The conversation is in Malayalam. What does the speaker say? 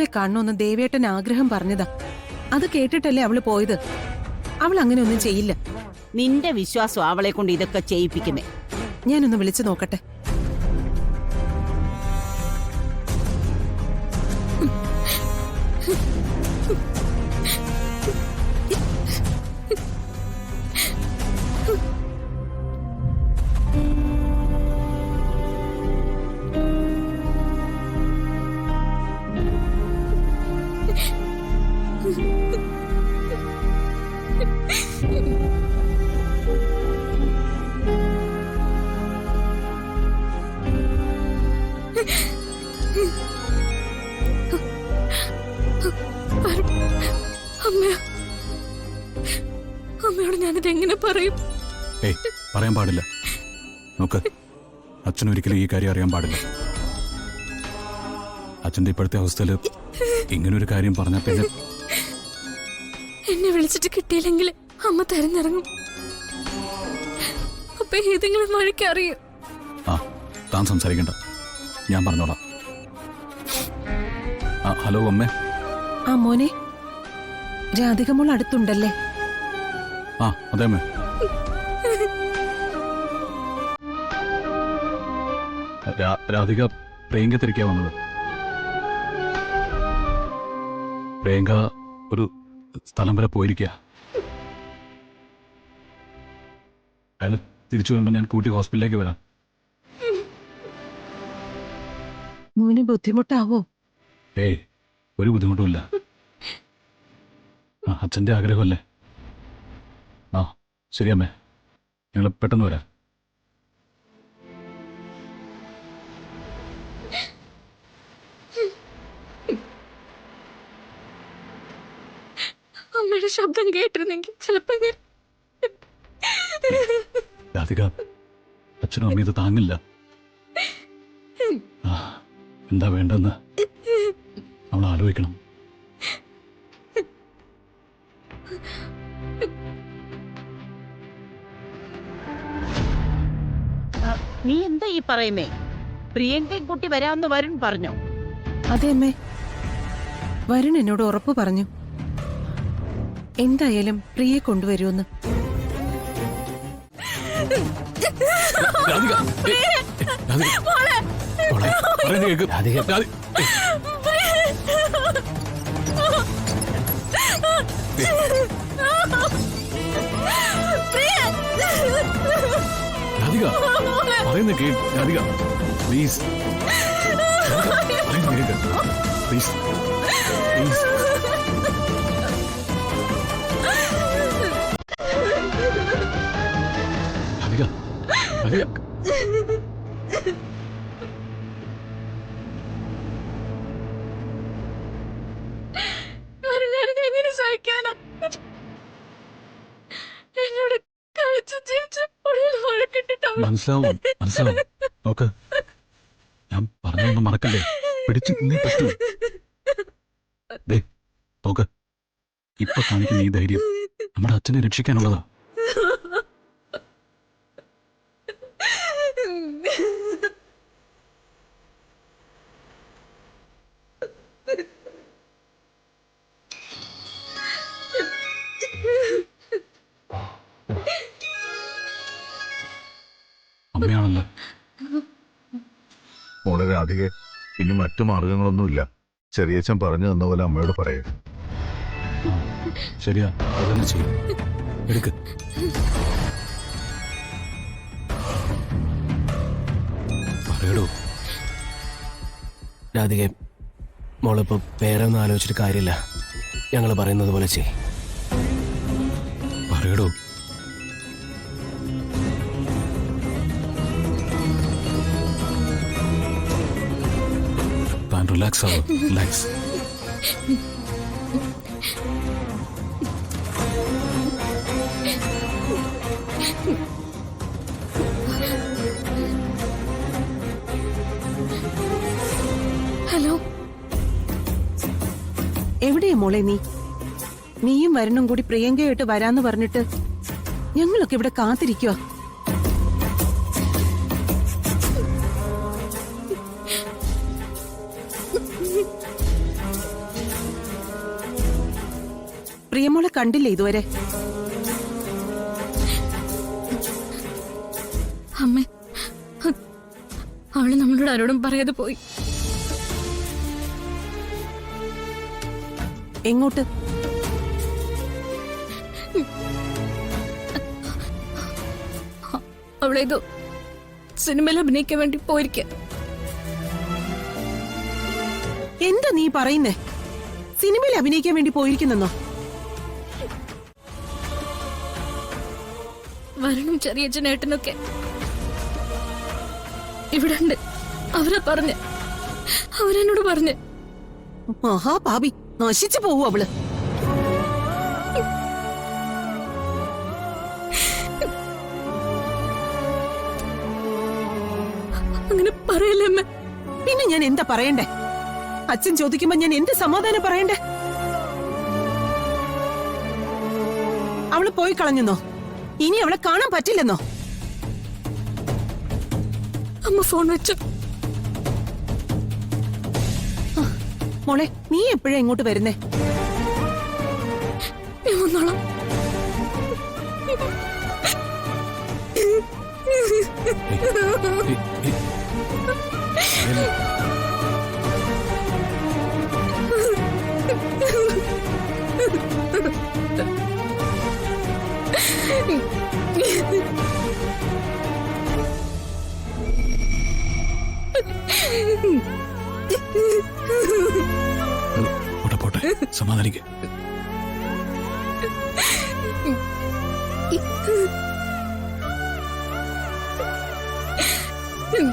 അവളെ കാണണമെന്ന് ദേവേട്ടൻ ആഗ്രഹം പറഞ്ഞതാ. അത് കേട്ടിട്ടല്ലേ അവള് പോയത്. അവൾ അങ്ങനെ ഒന്നും ചെയ്യില്ല. നിന്റെ വിശ്വാസം അവളെ കൊണ്ട് ഇതൊക്കെ ചെയ്യിപ്പിക്കുന്നേ. ഞാനൊന്ന് വിളിച്ചു നോക്കട്ടെ. അമ്മയോട് ഞാനിത് എങ്ങനെ പറയും? പറയാൻ പാടില്ല. നോക്ക്, അച്ഛനൊരിക്കലും ഈ കാര്യം അറിയാൻ പാടില്ല. അച്ഛന്റെ ഇപ്പോഴത്തെ അവസ്ഥയില് ഇങ്ങനൊരു കാര്യം പറഞ്ഞ പിന്നെ എന്നെ വിളിച്ചിട്ട് കിട്ടിയില്ലെങ്കിൽ അമ്മ തെരഞ്ഞിറങ്ങും. അപ്പൊ ഏതെങ്കിലും വഴിക്ക് അറിയും. താൻ സംസാരിക്കണ്ട, ഞാൻ പറഞ്ഞോളാം. ഹലോ അമ്മേ. മോനെ, രാധിക മോൾ അടുത്തുണ്ടല്ലേ? അതെ അമ്മേ. രാധിക പ്രിയങ്ക തിരിക്കാ വന്നത്. പ്രിയങ്ക ഒരു സ്ഥലം വരെ പോയിരിക്കുക. അയാൾ തിരിച്ചു വരുമ്പോൾ ഞാൻ കൂട്ടി ഹോസ്പിറ്റലിലേക്ക് വരാം. മോന് ബുദ്ധിമുട്ടാവോ? ഒരു ബുദ്ധിമുട്ടുമില്ല. അച്ഛൻ്റെ ആഗ്രഹമല്ലേ. ശരി അമ്മേ, ഞങ്ങൾ പെട്ടെന്ന് വരാം. അമ്മയുടെ ശബ്ദം കേട്ടിരുന്നെങ്കിൽ ചിലപ്പോ രാധിക, അച്ഛനും അമ്മ ഇത് താങ്ങില്ല. എന്താ വേണ്ടെന്ന് നമ്മൾ ആലോചിക്കണം. നീ എന്താ ഈ പറയുന്നേ? പ്രിയങ്കയും കുട്ടി വരാമെന്ന് വരുൺ പറഞ്ഞോ? അതെ അമ്മേ, വരുൺ എന്നോട് ഉറപ്പ് പറഞ്ഞു. എന്തായാലും പ്രിയെ കൊണ്ടുവരുമെന്ന്. Radhika, please please please. Radhika, Radhika. എങ്ങനെ സഹിക്കാനാ? എന്നോട് കളിച്ചു ജീവിച്ച് മനസ്സിലാവും. നോക്ക്, ഞാൻ പറഞ്ഞൊന്നും മറക്കല്ലേ. പിടിച്ചു നീ പറ്റൂ. നോക്ക്, ഇപ്പൊ കാണിക്കുന്ന ഈ ധൈര്യം നമ്മുടെ അച്ഛനെ രക്ഷിക്കാനുള്ളതാ. അമ്മയാണല്ലോ. മോളെ രാധികെ, ഇനി മറ്റു മാർഗങ്ങളൊന്നുമില്ല. ചെറിയച്ഛൻ പറഞ്ഞു തന്ന പോലെ അമ്മയോട് പറയേ. ശരിയാ, അതന്നെ ചെയ്യും. എടുക്ക്. പറയടോ. രാധികെ, മോളിപ്പോ വേറെ ഒന്നും ആലോചിച്ചിട്ട് കാര്യമില്ല. ഞങ്ങൾ പറയുന്നത് പോലെ ചെയ്. പറയടോ. റിലാക്സ് ആവോ, റിലാക്സ്. ഹലോ, എവിടെയാ മോളെ നീ? നീയും വരുണും കൂടി പ്രിയങ്കയായിട്ട് വരാന്ന് പറഞ്ഞിട്ട് ഞങ്ങളൊക്കെ ഇവിടെ കാത്തിരിക്കുക. മോളെ കണ്ടില്ലേ ഇതുവരെ? അമ്മ അവള് നമ്മളോട് ആരോടും പറയാതെ പോയി. എങ്ങോട്ട്? അവളേതോ സിനിമയിൽ അഭിനയിക്കാൻ വേണ്ടി പോയിരിക്ക. എന്താ നീ പറയുന്നേ? സിനിമയിൽ അഭിനയിക്കാൻ വേണ്ടി പോയിരിക്കുന്നെന്നോ? വരണം ചെറിയച്ഛനേട്ടനൊക്കെ ഇവിടെ ഉണ്ട്. അവരെന്നോട് പറഞ്ഞ്. മഹാപാപി, നശിച്ചു പോവൂ അവള്. അങ്ങനെ പറയല്ലേ അമ്മ. പിന്നെ ഞാൻ എന്താ പറയണ്ടേ? അച്ഛൻ ചോദിക്കുമ്പോ ഞാൻ എന്ത് സമാധാനം പറയണ്ടേ? അവള് പോയി കളഞ്ഞെന്നോ? ഇനി അവളെ കാണാൻ പറ്റില്ലെന്നോ? അമ്മ ഫോൺ വെച്ചു. മോളെ, നീ എപ്പോഴാ ഇങ്ങോട്ട് വരുന്നേ? ഞാൻ വന്നോളാം. പോട്ടെ പോട്ടെ, സമാധാനിക്ക്. ഏയ്.